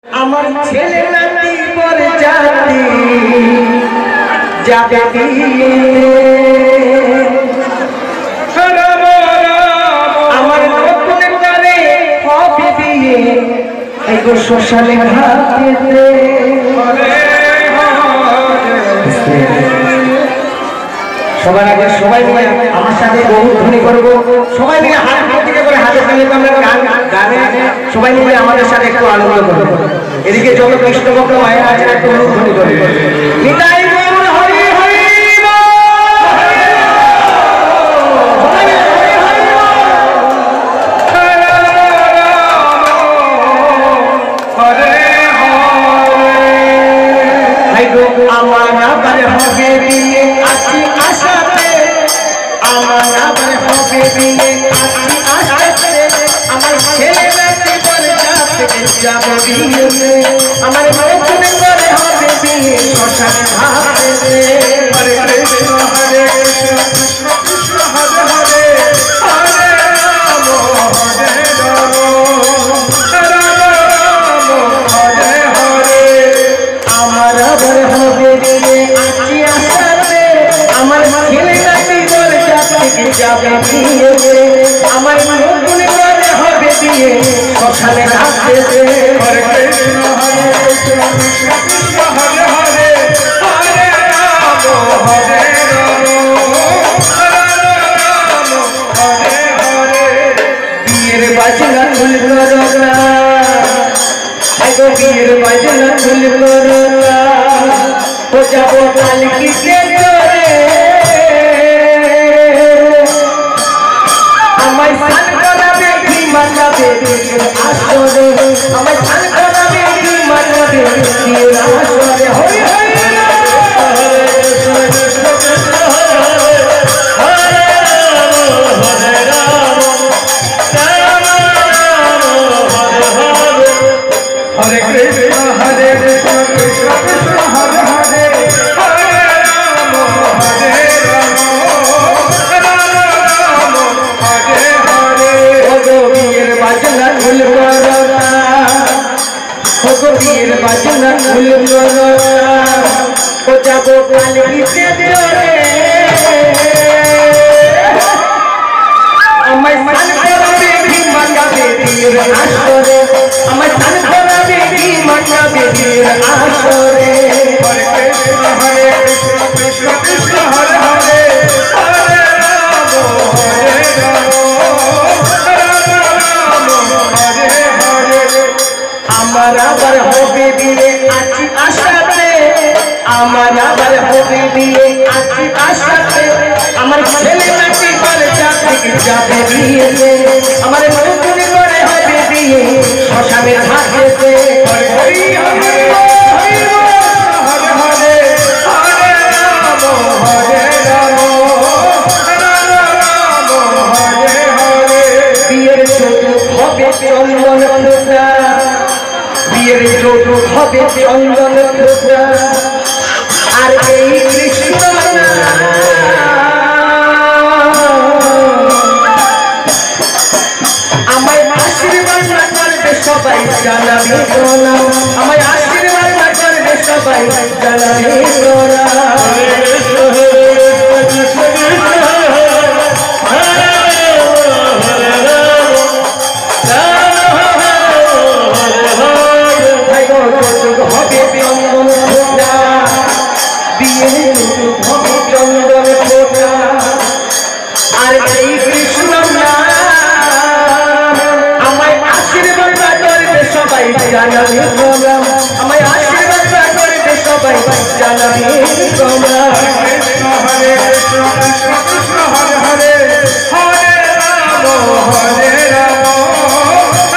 আমার ছেলে নাতি পরে জাতি যাবে বিয়ে আমার নতুন করে হবে বিয়ে এই গো শ্মশানে ঘাটেতে সবার আগে সবাই মিলে আমার সাথে বহু ধ্বনি করবো সবাই মিলে হাত দিকে করে হাতে তালে আমরা গান গানে সবাই মিলে আমাদের সাথে একটু আনন্দ করবো এদিকে যত কৃষ্ণ ভক্ত মায়ের আছে একটু বহু ধ্বনি করবো নিতাই গৌর হরি হরি আমার আবার হবে বিয়ে আছি আশাতে আমার আবার হবে বিয়ে আছি আশাতে আমার ছেলে নাতি বলে যাবে বিয়ে আমার নতুন করে হবে বিয়ে শ্মশানে ঘাটেতে হরে কৃষ্ণ হরে কৃষ্ণ কৃষ্ণ হরে হরে হরে রাম হরে রাম রাম রাম হরে হরে আমার আবার হবে বিয়ে আছি আশাতে আমার ছেলে নাতি বলে যাবে বিয়ে আমার নতুন করে হবে বিয়ে শ্মশানে ঘাটেতে হরে কৃষ্ণ হরে কৃষ্ণ কৃষ্ণ কৃষ্ণ হরে হরে হরে রাম হরে রাম রাম হরে হরে বিয়ের বাজনা খুললো না বিয়ের বাজনা খুললো না ও যাবো পালকিতে চড়ে আমায় স্নান করাবে কি মানাবে আসরে আমায় স্নান করাবে কি মানাবে বিয়ের আসরে হরি হরি হরে কৃষ্ণ কৃষ্ণ কৃষ্ণ হরে হরে হরে রাম হরে রাম রাম রাম হরে হরে হরে কৃষ্ণ হরে কৃষ্ণ কৃষ্ণ কৃষ্ণ হরে হরে হরে রাম হরে রাম রাম রাম হরে হরে ওগো বিয়ের বাজনা খুললো না ওগো বিয়ের বাজনা খুললো না ও যাবো পালকিতে চড়ে আমায় স্নান করাবে কি মানাবে বিয়ের আসরে আমায় স্নান করাবে কি মানাবে বিয়ের আসরে হরে কৃষ্ণ হরে কৃষ্ণ কৃষ্ণ কৃষ্ণ হরে হরে হরে রাম হরে রাম রাম রাম হরে হরে আমার আবার হবে বিয়ে আছি আশাতে আমার আবার হবে বিয়ে আছি আশাতে আমার ছেলে নাতি বলে যাবে বিয়ে আমার নতুন করে হবে বিয়ে শ্মশানে ঘাটেতে হরে হরি হরে হরে হরে হরে হরে রাম হরে রাম রাম রাম হরে হরে বিয়ের যৌতুক হবে চন্দন ফোঁটা বিয়ের যৌতুক হবে চন্দন ফোঁটা আর এই কৃষ্ণ আমায় আশীর্বাদ করবে সবাই জানাবে তোরা আমায় আশীর্বাদ করবে সবাই জানাবে তোরা হরে কৃষ্ণ কৃষ্ণ কৃষ্ণ হরে হরে রাম হবে চন্দন ফোঁটা বিয়ের হবে চন্দন ফোঁটা আর এই কৃষ্ণ আমায় আশীর্বাদ করবে সবাই জানাবে তোমরা আমায় আশীর্বাদ করবে সবাই জানাবে তোমরা হরে কৃষ্ণ কৃষ্ণ কৃষ্ণ হরে হরে হরে রাম হরে রাম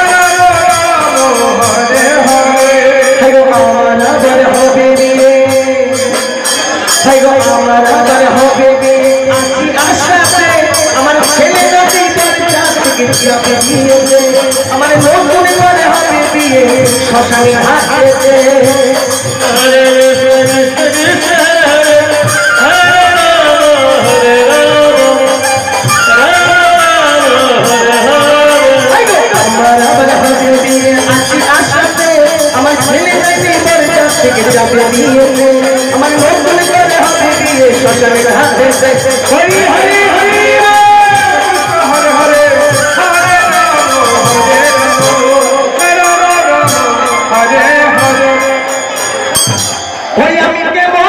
রাম রাম হরে হরে আমার আবার হবে বিয়ে আমার আবার হবে বিয়ে আছি আশাতে আমার ছেলে নাতি যাবে বিয়ে আমার নতুন করে হবে বিয়ে শ্মশানে ঘাটেতে হরে কৃষ্ণ কৃষ্ণ হরে হরে রাম রাম হরে হরে আমার আবার হবে বিয়ে আছি আশাতে আমার ছেলে নাকি বরযাত্রী থেকে যাবে দিয়েছে আমার নতুন করে হবে বিয়ে শ্মশানের হাতে হরি হরি হরি হরে হরে হরে হরে হরে ওই আমি কেমন